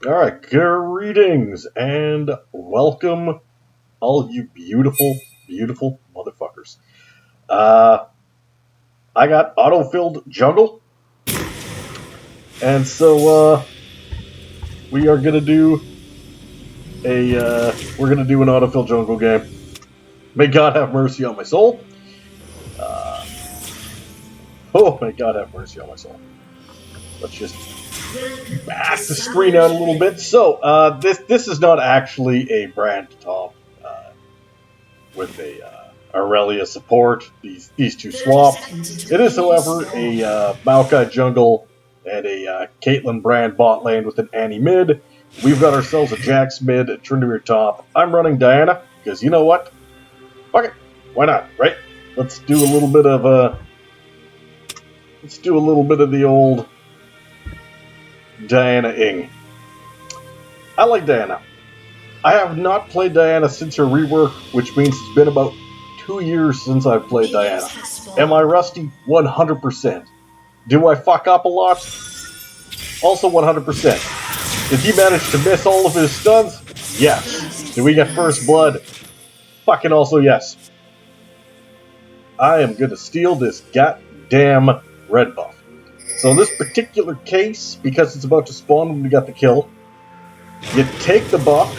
Alright, greetings and welcome, all you beautiful, beautiful motherfuckers. Uh, I got auto-filled jungle, and so, we are gonna do we're gonna do an auto-filled jungle game. May God have mercy on my soul. Uh, oh, may God have mercy on my soul. Let's just back the screen out a little bit. So, this is not actually a brand top with a Aurelia support. These two swap. It is, however, a Maokai jungle and a Caitlyn brand bot lane with an Annie mid. We've got ourselves a Jax mid, a Tryndamere top. I'm running Diana because you know what? Fuck it, why not, right? Let's do a little bit of the old Diana-ing. I like Diana. I have not played Diana since her rework, which means it's been about 2 years since I've played Diana. Am I rusty? 100%. Do I fuck up a lot? Also 100%. Did he manage to miss all of his stuns? Yes. Did we get first blood? Fucking also yes. I am going to steal this goddamn red buff. So in this particular case, because it's about to spawn when we got the kill, you take the buff,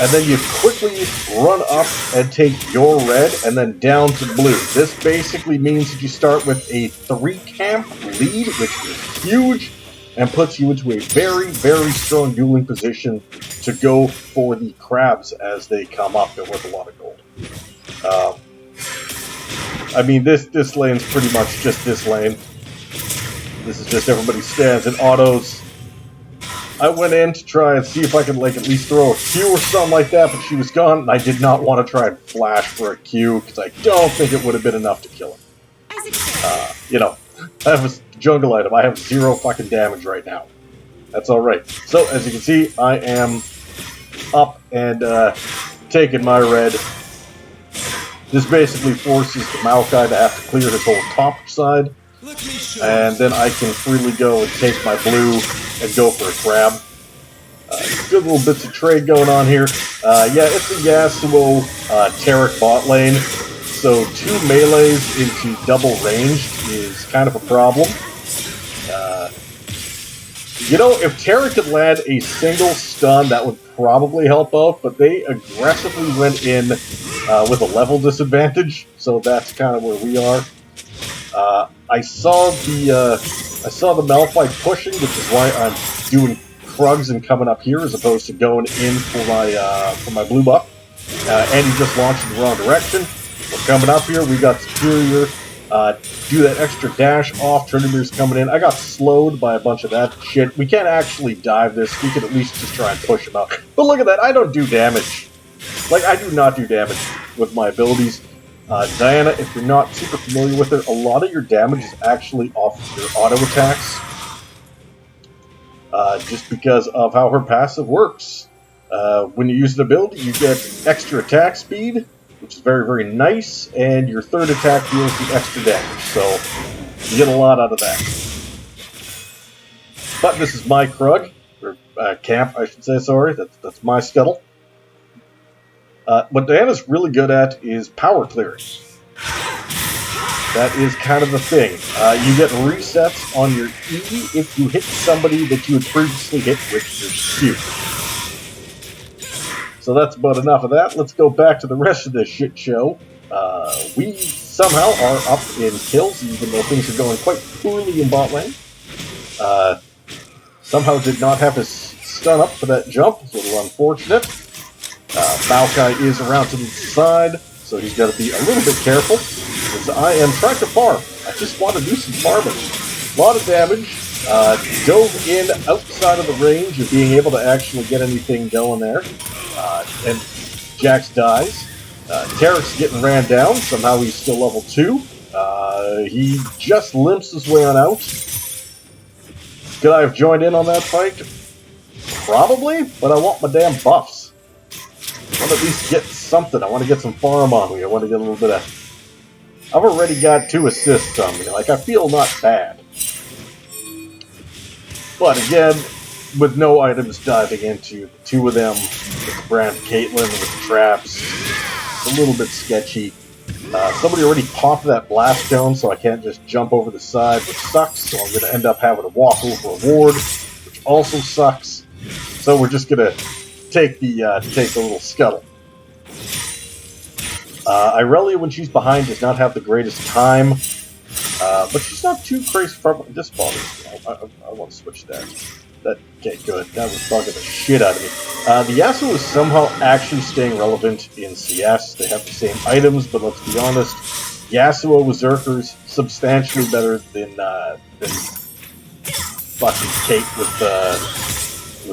and then you quickly run up and take your red, and then down to blue. This basically means that you start with a 3-camp lead, which is huge, and puts you into a very, very strong dueling position to go for the crabs as they come up. They're worth a lot of gold. I mean, this lane's pretty much just this lane. This is just everybody stands and autos. I went in to try and see if I could at least throw a Q or something like that, but she was gone, and I did not want to try and flash for a Q, because I don't think it would have been enough to kill him. I have a jungle item. I have 0 fucking damage right now. That's alright. So, as you can see, I am up and taking my red. This basically forces the Maokai to have to clear his whole top side. And then I can freely go and take my blue and go for a grab. Good little bits of trade going on here. Yeah, it's a Yasuo Taric bot lane, so 2 melees into double ranged is kind of a problem. If Taric could land a single stun, that would probably help out, but they aggressively went in with a level disadvantage, so that's kind of where we are. I saw the Malphite pushing, which is why I'm doing Krugs and coming up here as opposed to going in for my blue buff. And he just launched in the wrong direction. We're coming up here. We got Superior. Do that extra dash off. Tryndamere's coming in. I got slowed by a bunch of that shit. We can't actually dive this. We can at least just try and push him out. But look at that. I don't do damage. I do not do damage with my abilities. Diana, if you're not super familiar with her, a lot of your damage is actually off your auto attacks. Just because of how her passive works. When you use an ability, you get extra attack speed, which is very, very nice, and your third attack deals the extra damage, so you get a lot out of that. But this is my Krug, or camp, I should say, sorry, that's my scuttle. What Diana's really good at is power clearing. That is kind of the thing. You get resets on your E if you hit somebody that you had previously hit with your Q. So that's about enough of that. Let's go back to the rest of this shit show. We somehow are up in kills, even though things are going quite poorly in bot lane. Somehow did not have his stun up for that jump. It's a little unfortunate. Maokai is around to the side, so he's got to be a little bit careful. Because I am trying to farm. I just want to do some farming. A lot of damage. Dove in outside of the range of being able to actually get anything going there. And Jax dies. Taric's getting ran down. Somehow he's still level 2. He just limps his way on out. Could I have joined in on that fight? Probably, but I want my damn buffs. I want to at least get something. I want to get some farm on me. I want to get a little bit of... I've already got 2 assists on me. I feel not bad. But again, with no items diving into. The two of them, with the brand Caitlyn with the traps, it's a little bit sketchy. Somebody already popped that blast stone, so I can't just jump over the side, which sucks. So I'm going to end up having to walk over a ward, which also sucks. So we're just going to take the little scuttle. Irelia, when she's behind, does not have the greatest time, but she's not too crazy from this bothers me. I want to switch that. Okay, good. That was bugging the shit out of me. The Yasuo is somehow actually staying relevant in CS. They have the same items, but let's be honest, Yasuo with Zerkers substantially better than fucking Kate with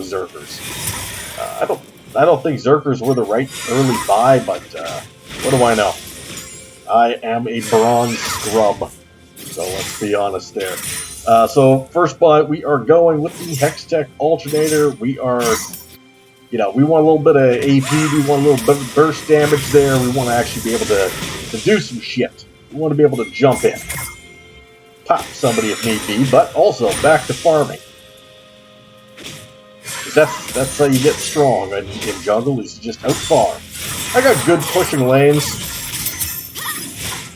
Zerkers. I don't think Zerkers were the right early buy, but what do I know? I am a bronze scrub, so let's be honest there. So first buy, we are going with the Hextech Alternator. We are, we want a little bit of AP, we want a little bit of burst damage there. We want to actually be able to do some shit. We want to be able to jump in, pop somebody if need be, but also back to farming. That's how you get strong in jungle, is just out far. I got good pushing lanes.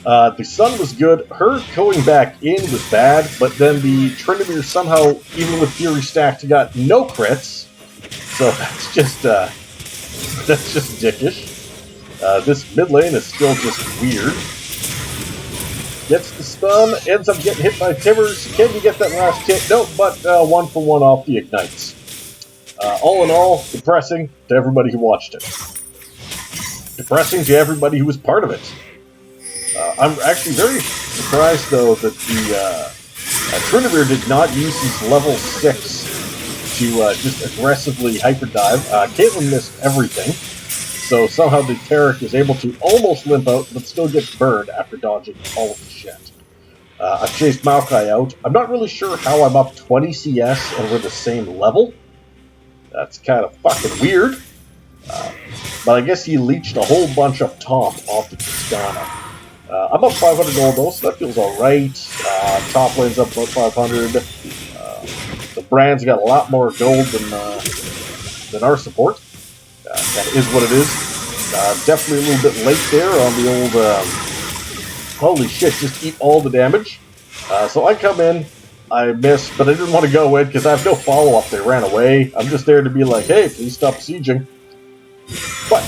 The Sun was good. Her going back in was bad, but then the Tryndamere somehow, even with Fury stacked, got no crits. So that's just dickish. This mid lane is still just weird. Gets the stun, ends up getting hit by Timbers. Can you get that last hit? Nope, but 1 for 1 off the ignites. All in all, depressing to everybody who watched it. Depressing to everybody who was part of it. I'm actually very surprised, though, that the Tryndamere did not use his level 6 to just aggressively hyperdive. Caitlyn missed everything, so somehow the Taric is able to almost limp out, but still gets burned after dodging all of the shit. I've chased Maokai out. I'm not really sure how I'm up 20 CS and we're the same level. That's kind of fucking weird. But I guess he leached a whole bunch up top off the Tristana. I'm up 500 gold though, so that feels alright. Top lane's up about 500. The brand's got a lot more gold than our support. That is what it is. Definitely a little bit late there on the old... holy shit, just eat all the damage. So I come in, I miss, but I didn't want to go in because I have no follow-up. They ran away. I'm just there to be like, hey, please stop sieging. But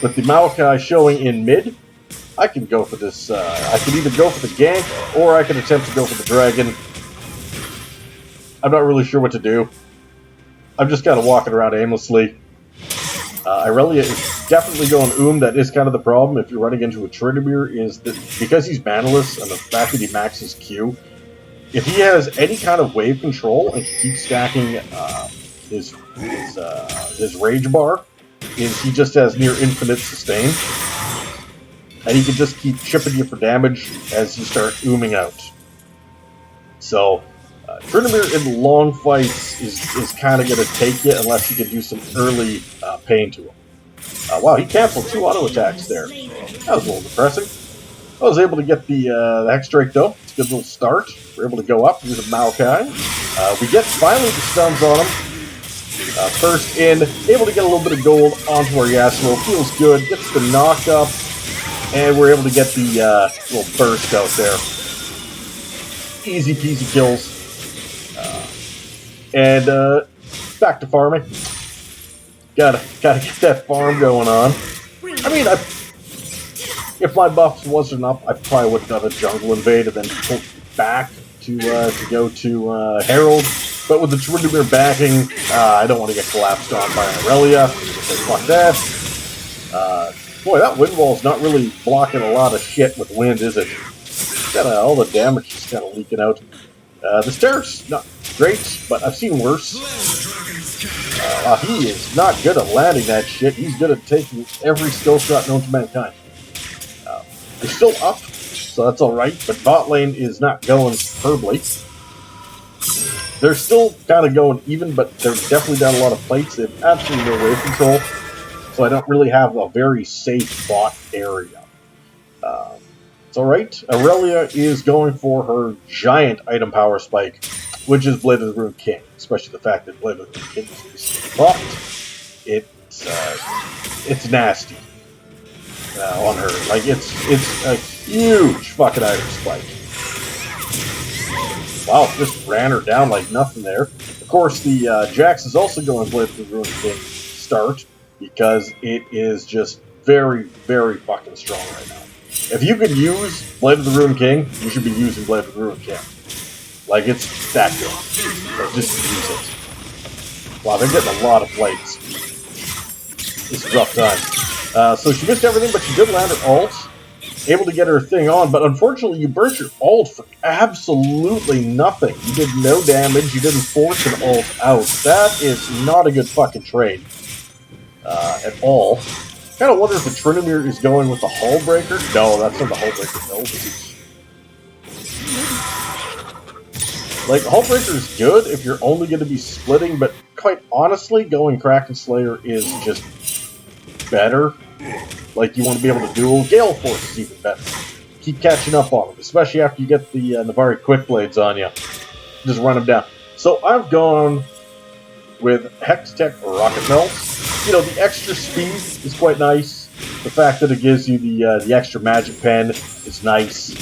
with the Maokai showing in mid, I can go for this. I can either go for the gank, or I can attempt to go for the dragon. I'm not really sure what to do. I'm just kind of walking around aimlessly. Irelia is definitely going That is kind of the problem if you're running into a Tryndamere, is that because he's manaless and the fact that he maxes Q, if he has any kind of wave control and can keep stacking his rage bar, he just has near infinite sustain. And he can just keep chipping you for damage as you start ooming out. So, Tryndamere in the long fights is kind of going to take you unless you can do some early pain to him. Wow, he canceled 2 auto attacks there. That was a little depressing. I was able to get the Hex Drake though. It's a good little start. We're able to go up with a Maokai. We get finally the stuns on him. First in, able to get a little bit of gold onto our Yasuo. Feels good. Gets the knock up. And we're able to get the little burst out there. Easy peasy kills. And back to farming. Gotta get that farm going on. I mean, if my buffs wasn't up, I probably would have done a jungle invade and then pulled back to go to Herald. But with the Tryndamere backing, I don't want to get collapsed on by Irelia. So fuck that. Boy, that wind wall's not really blocking a lot of shit with wind, is it? All the damage is kind of leaking out. The Star's not great, but I've seen worse. He is not good at landing that shit. He's good at taking every skill shot known to mankind. They're still up, so that's alright, but bot lane is not going superbly. They're still kind of going even, but they're definitely down a lot of plates. They have absolutely no wave control. So I don't really have a very safe bot area. It's alright. Irelia is going for her giant item power spike, which is Blade of the Ruined King. Especially the fact that Blade of the Ruined King is recently buffed. It's nasty on her. Like, it's a huge fucking item spike. Wow, just ran her down like nothing there. Of course, the Jax is also going Blade of the Ruined King start, because it is just very, very fucking strong right now. If you could use Blade of the Ruined King, you should be using Blade of the Ruined King. Like, it's that good. So just use it. Wow, they're getting a lot of plates. It's a rough time. So she missed everything, but she did land her ult. Able to get her thing on, but unfortunately you burnt your ult for absolutely nothing. You did no damage, you didn't force an ult out. That is not a good fucking trade. At all. Kind of wonder if the Tryndamere is going with the Hull Breaker. No, that's not the Hull Breaker build. Like, Hull Breaker is good if you're only going to be splitting, but quite honestly, going Kraken Slayer is just better. Like, you want to be able to duel. Gale Force is even better. Keep catching up on them, especially after you get the Navari Quick Blades on you. Just run them down. So I've gone with Hex Tech or Rocket Melts. You know, the extra speed is quite nice. The fact that it gives you the extra magic pen is nice.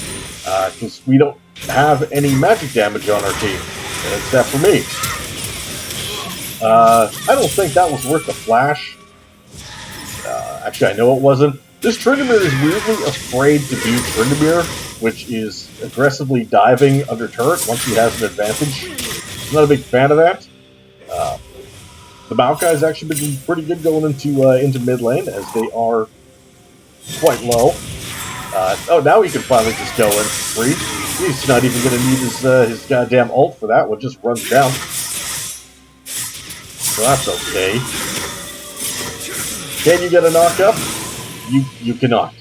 Because we don't have any magic damage on our team, except for me. I don't think that was worth the flash. Actually, I know it wasn't. This Tryndamere is weirdly afraid to do Tryndamere, which is aggressively diving under turret once he has an advantage. I'm not a big fan of that. The Maokai has actually been pretty good going into mid lane, as they are quite low. Oh, now he can finally just go in free. He's not even going to need his goddamn ult for that one. Just runs down. So that's okay. Can you get a knock up? You cannot.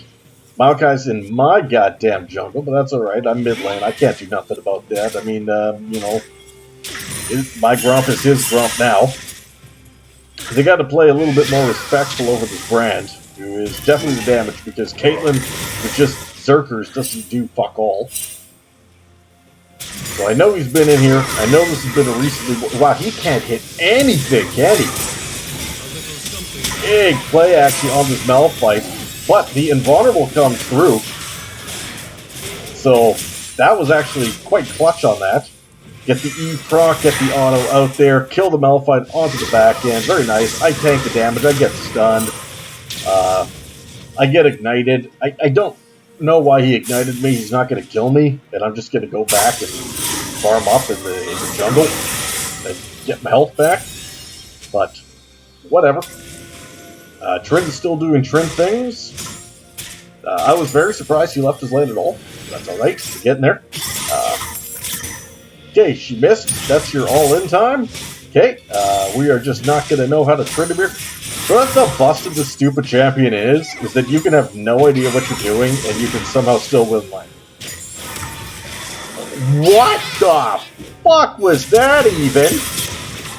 Maokai's in my goddamn jungle, but that's alright. I'm mid lane. I can't do nothing about that. I mean, you know, my Grump is his Grump now. They got to play a little bit more respectful over this brand, who is definitely the damage, because Caitlyn with just Zerkers doesn't do fuck all. So I know he's been in here. I know this has been a recently... Wow, he can't hit anything, can he? Big play actually on this Malphite, but the Invulnerable comes through. So that was actually quite clutch on that. Get the E proc, get the auto out there, kill the Malphite onto the back end. Very nice. I tank the damage. I get stunned. I get ignited. I don't know why he ignited me. He's not going to kill me, and I'm just going to go back and farm up in the jungle and get my health back. But whatever. Trynd's still doing Trynd things. I was very surprised he left his lane at all. That's alright. We're getting there. Okay, she missed. That's your all-in time. Okay, we are just not going to know how to Tryndamere. So that's how busted the stupid champion is that you can have no idea what you're doing, and you can somehow still win lane. What the fuck was that even?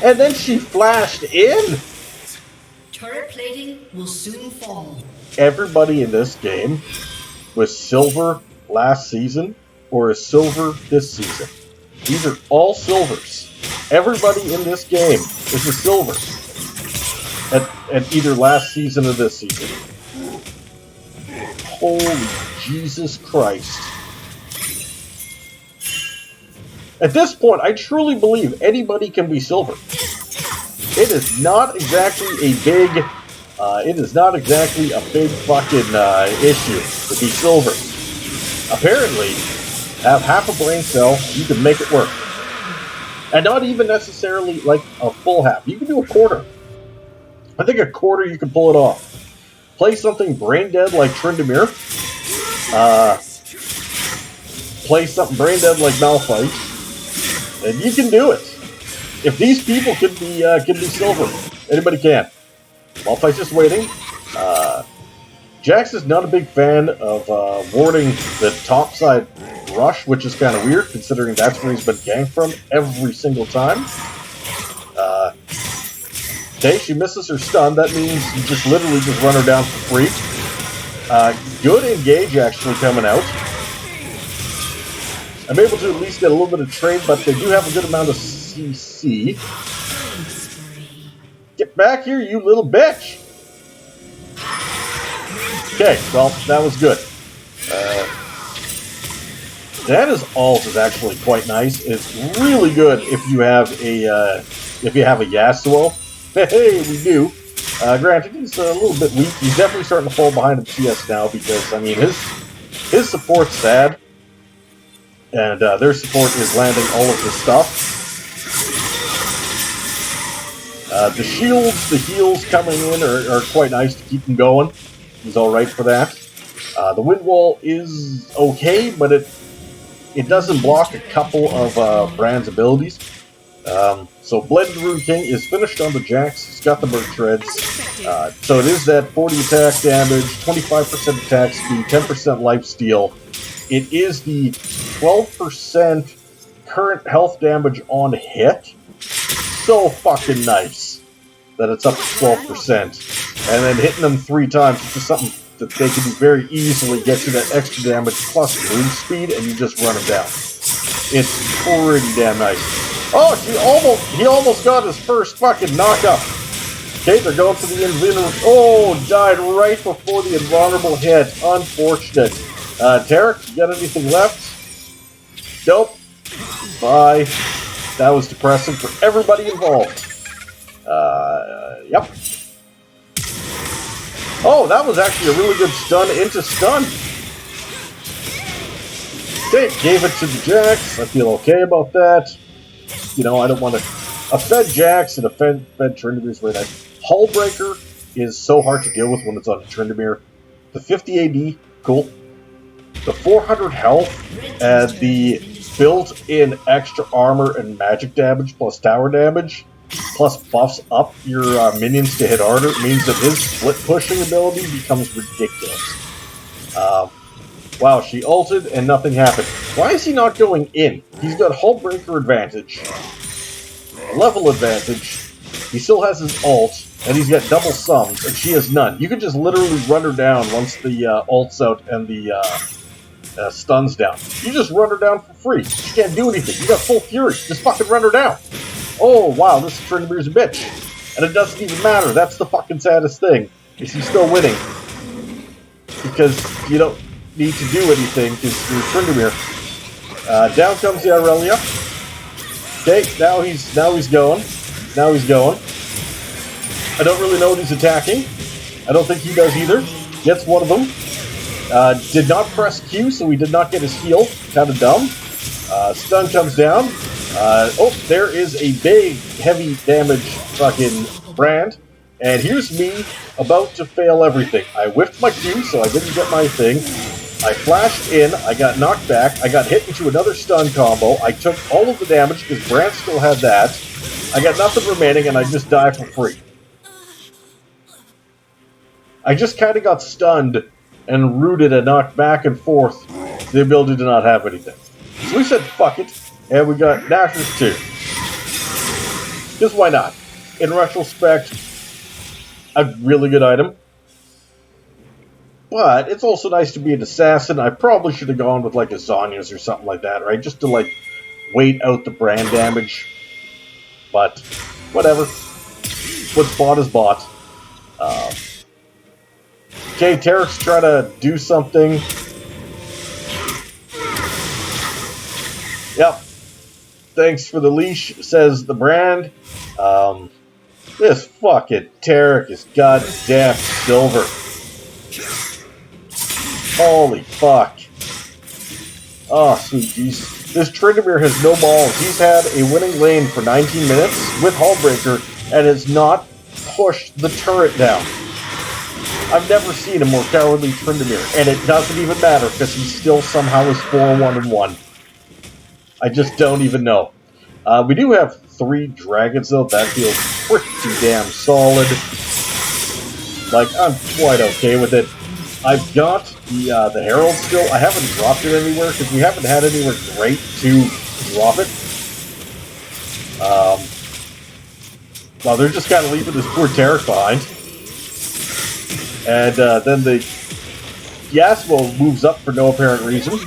And then she flashed in? Turret plating will soon fall. Everybody in this game was silver last season or is silver this season. These are all silvers. Everybody in this game is a silver at either last season or this season. Holy Jesus Christ. At this point, I truly believe anybody can be silver. It is not exactly a big, fucking issue to be silver. Apparently, have half a brain cell, you can make it work. And not even necessarily like a full half. You can do a quarter. I think a quarter you can pull it off. Play something brain dead like Tryndamere. Play something brain dead like Malphite. And you can do it. If these people can be silver, anybody can. Malphite's just waiting. Jax is not a big fan of warding the topside rush, which is kind of weird, considering that's where he's been ganked from every single time. Okay, she misses her stun. That means you just literally just run her down for free. Good engage actually coming out. I'm able to at least get a little bit of trade, but they do have a good amount of CC. Get back here, you little bitch! Okay, well, that was good. Diana's ult is actually quite nice. It's really good if you have a Yasuo. Hey, we do. Granted, he's a little bit weak. He's definitely starting to fall behind in CS now because, I mean, his support's sad. And their support is landing all of the stuff. The shields, the heals coming in are quite nice to keep him going. He's alright for that. The wind wall is okay, but it doesn't block a couple of Brand's abilities. So Blended Rune King is finished on the Jax. He's got the Bird Treads. So it is that 40 attack damage, 25% attack speed, 10% lifesteal. It is the 12% current health damage on hit. So fucking nice that it's up to 12%. And then hitting them 3 times is just something that they can very easily get you that extra damage plus move speed, and you just run them down. It's pretty damn nice. Oh, he almost got his first fucking knockup. Okay, they're going for the invulnerable. Oh, died right before the invulnerable hit. Unfortunate. Tarek, you got anything left? Nope. Bye. That was depressing for everybody involved. Yep. Oh, that was actually a really good stun into stun. Okay, gave it to the Jax. I feel okay about that. You know, I don't want to offend Jax and offend Tryndamere's very nice. Hullbreaker is so hard to deal with when it's on Tryndamere. The 50 AD, cool. The 400 health and the built-in extra armor and magic damage plus tower damage plus buffs up your minions to hit harder means that his split pushing ability becomes ridiculous. Wow, she ulted and nothing happened. Why is he not going in? He's got Hullbreaker advantage, level advantage, he still has his ult, and he's got double sums, and she has none. You can just literally run her down once the ult's out and the stun's down. You just run her down for free. She can't do anything. You got full fury. Just fucking run her down. Oh, wow, this Tryndamere's a bitch. And it doesn't even matter. That's the fucking saddest thing, is he's still winning. Because you don't need to do anything because you're Tryndamere. Down comes the Aurelia. Okay, now he's going. Now he's going. I don't really know what he's attacking. I don't think he does either. Gets one of them. Did not press Q, so he did not get his heal. Kind of dumb. Stun comes down. Oh, there is a big, heavy damage fucking Brand. And here's me about to fail everything. I whiffed my Q, so I didn't get my thing. I flashed in, I got knocked back, I got hit into another stun combo, I took all of the damage because Brand still had that. I got nothing remaining and I just die for free. I just kind of got stunned and rooted and knocked back and forth the ability to not have anything. So we said fuck it, and we got Nashor's 2. Just why not? In retrospect, a really good item. But it's also nice to be an assassin. I probably should have gone with like a Zonya's or something like that, right? Just to like wait out the Brand damage. But whatever. What's bought is bought. Okay, Tarek's trying to do something. Yep. Thanks for the leash, says the Brand. This fucking Tarek is goddamn silver. Holy fuck. Oh, sweet Jesus. This Tryndamere has no balls. He's had a winning lane for 19 minutes with Hullbreaker and has not pushed the turret down. I've never seen a more cowardly Tryndamere, and it doesn't even matter because he still somehow is 4-1-1. I just don't even know. We do have 3 dragons though. That feels pretty damn solid. Like, I'm quite okay with it. I've got the Herald still. I haven't dropped it anywhere because we haven't had anywhere great to drop it. Well, they're just kind of leaving this poor Tarek behind. And then the Yasuo moves up for no apparent reason.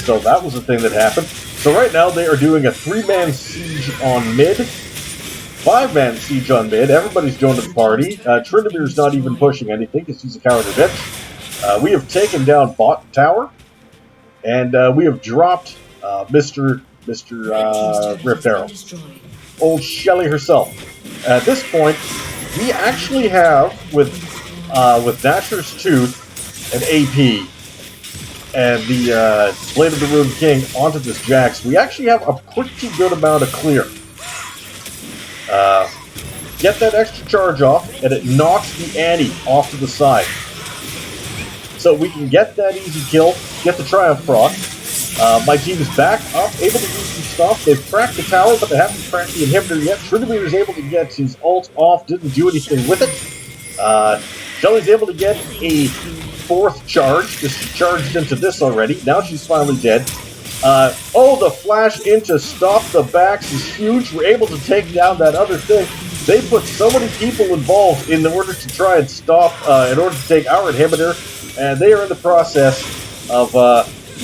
So that was a thing that happened. So right now they are doing a 3-man siege on mid, 5-man siege on mid. Everybody's joined the party. Trindamir's not even pushing anything because he's a cowardly bitch. We have taken down bot tower, and we have dropped Mr. Rift Arrow, old Shelly herself. At this point, we actually have with Dasher's Tooth and AP and the Blade of the Ruined King onto this Jax, we actually have a pretty good amount of clear. Get that extra charge off, and it knocks the Annie off to the side. So we can get that easy kill, get the Triumph proc. My team is back up, able to do some stuff. They've cracked the tower, but they haven't cracked the inhibitor yet. Trinamir is able to get his ult off, didn't do anything with it. Shelly's able to get a 4th charge. Just charged into this already. Now she's finally dead. The flash in to stop the backs is huge. We're able to take down that other thing. They put so many people involved in order to try and stop, in order to take our inhibitor, and they are in the process of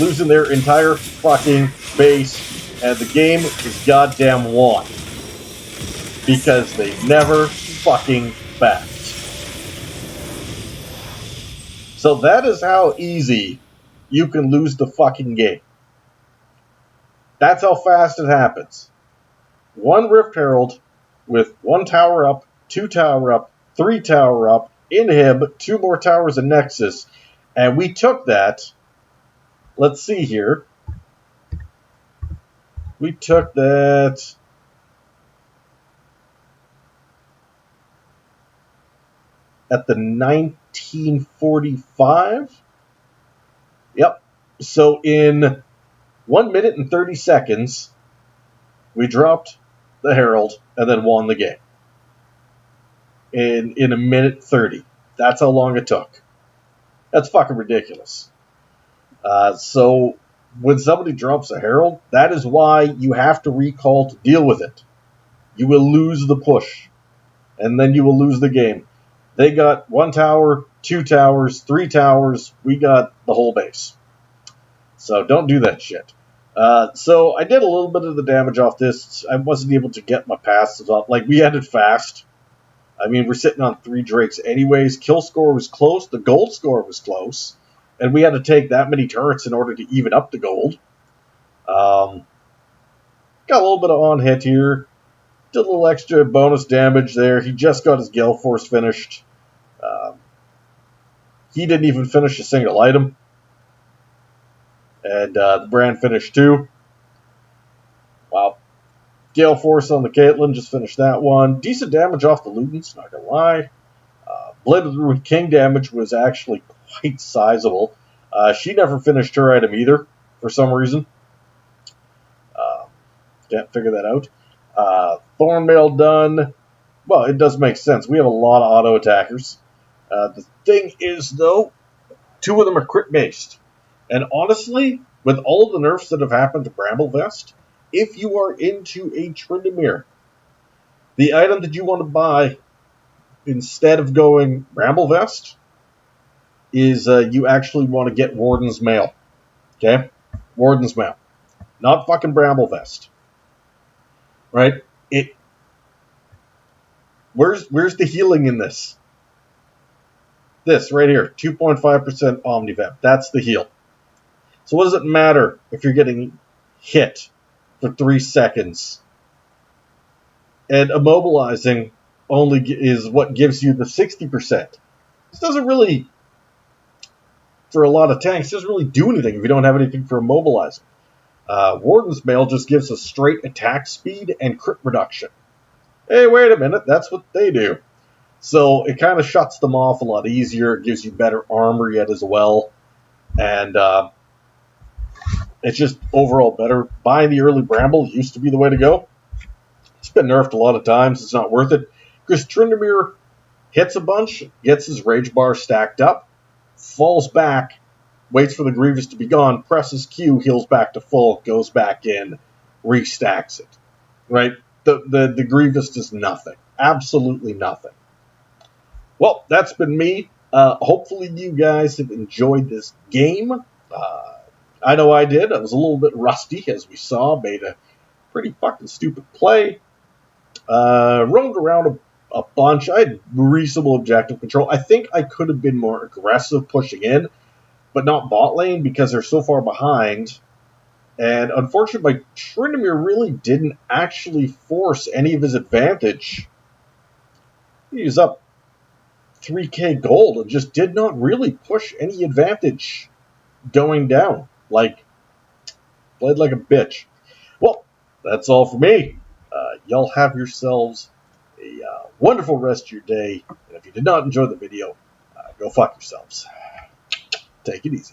losing their entire fucking base, and the game is goddamn won. Because they never fucking backed. So that is how easy you can lose the fucking game. That's how fast it happens. 1 Rift Herald with 1 tower up, 2 tower up, 3 tower up, inhib, 2 more towers in Nexus, and we took that. Let's see here. We took that at the 1945. Yep. So in 1 minute and 30 seconds, we dropped the Herald and then won the game. In a minute 30. That's how long it took. That's fucking ridiculous. So when somebody drops a Herald, that is why you have to recall to deal with it. You will lose the push, and then you will lose the game. They got 1 tower, 2 towers, 3 towers. We got the whole base. So don't do that shit. So I did a little bit of the damage off this. I wasn't able to get my passes off. Like, we ended fast. I mean, we're sitting on 3 Drakes anyways. Kill score was close. The gold score was close. And we had to take that many turrets in order to even up the gold. Got a little bit of on-hit here. Did a little extra bonus damage there. He just got his Gale Force finished. He didn't even finish a single item. And the Brand finished too. Wow. Gale Force on the Caitlyn, just finished that one. Decent damage off the Lutens, not gonna lie. Blade of the Ruined King damage was actually quite sizable. She never finished her item either, for some reason. Can't figure that out. Thornmail done. Well, it does make sense. We have a lot of auto attackers. The thing is, though, 2 of them are crit based. And honestly, with all the nerfs that have happened to Bramble Vest, if you are into a Tryndamere, the item that you want to buy instead of going Bramble Vest is you actually want to get Warden's Mail. Okay? Warden's Mail. Not fucking Bramble Vest. Right? Where's the healing in this? This right here, 2.5% Omnivamp. That's the heal. So what does it matter if you're getting hit for 3 seconds? And immobilizing only is what gives you the 60%. This doesn't really, for a lot of tanks, doesn't really do anything if you don't have anything for immobilizing. Warden's Mail just gives us straight attack speed and crit reduction. Hey, wait a minute, that's what they do. So it kind of shuts them off a lot easier. It gives you better armor yet as well. And it's just overall better. Buying the early Bramble used to be the way to go. It's been nerfed a lot of times. It's not worth it. Because Tryndamere hits a bunch, gets his Rage Bar stacked up, falls back, waits for the Grievous to be gone, presses Q, heals back to full, goes back in, restacks it. Right? The Grievous does nothing. Absolutely nothing. Well, that's been me. Hopefully you guys have enjoyed this game. I know I did. I was a little bit rusty, as we saw. Made a pretty fucking stupid play. Roamed around a bunch. I had reasonable objective control. I think I could have been more aggressive pushing in, but not bot lane because they're so far behind. And unfortunately, my Tryndamere really didn't actually force any of his advantage. He was up 3k gold and just did not really push any advantage going down. Like, played like a bitch. Well, that's all for me. Y'all have yourselves a wonderful rest of your day. And if you did not enjoy the video, go fuck yourselves. Take it easy.